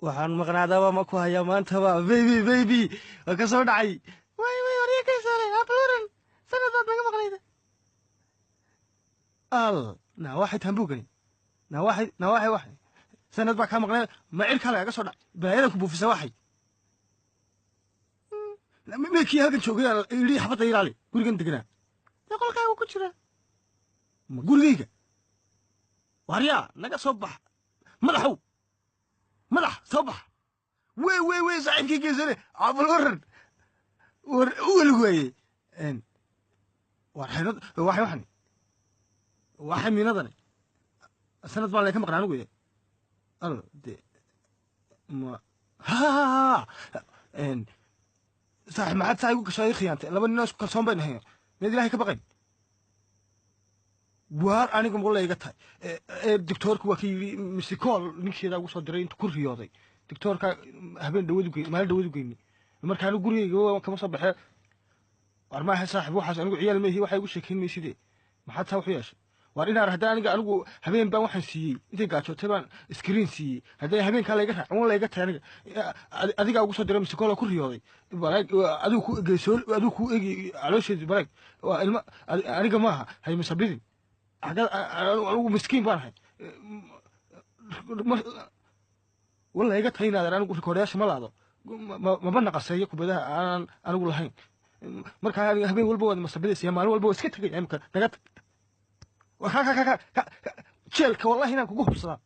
waxaan maqnaadaba ma ku hayaa maantaba baby waa ka soo dhacay way wariye ka saaray abluuran sanadaad naga maqnayda al na waxay tambugani na waxay sanad baa ka maqnay ma cirka laga soo dhacay baayada ku buufisa waxay ma kii halkan joogay ilii xabada ilaali gurigan deganaa qolkaaga ku jira ma gurigayga wariya naga soo bax madax soo bax way saaxiibkii geesane abluuran ولوي ان waxay waxay miinadani sanad baa leeyahay maqnaan ugu yahay de ma ha en saaxiib maxad saaxiib ku shay khiyaantay laba nin isku kalsoon baan ahayn mid ilaahay ka baqay waar anigu ma leeyahay tahay doctorku waa kii misikool ninkeeda ugu soo diray inta ku riyooday doctorka habeen dhawadu geeyay maal dhawadu geeyay markaan gurigayga kama soo baxay armaha saaxiib waxaas anigu ciyaal meehi waxay ugu sheekeynay sidee maxaa taa wax yeeshay war inaan hadaa anigu habeen baan waxaan siiyay intay gaajootay baan screen siiyay haday habeenka la iga raacon la iga taaniga adiga ugu soo diray misikool ku riyooday balaag adigu ku geesool adigu ku eegi caloosheedu balaag waa ilma aniga maaha hay masabidin anigu miskiin baan ahay wala iga taynaa anigu rikoodyaasha ma laado ma banaqasayo kubadaha aan anigu lahayn marka habeen walba wada masabidaysa maalin walba iska tagay imka naga jeelka wallahi inaan kugu hubsadaa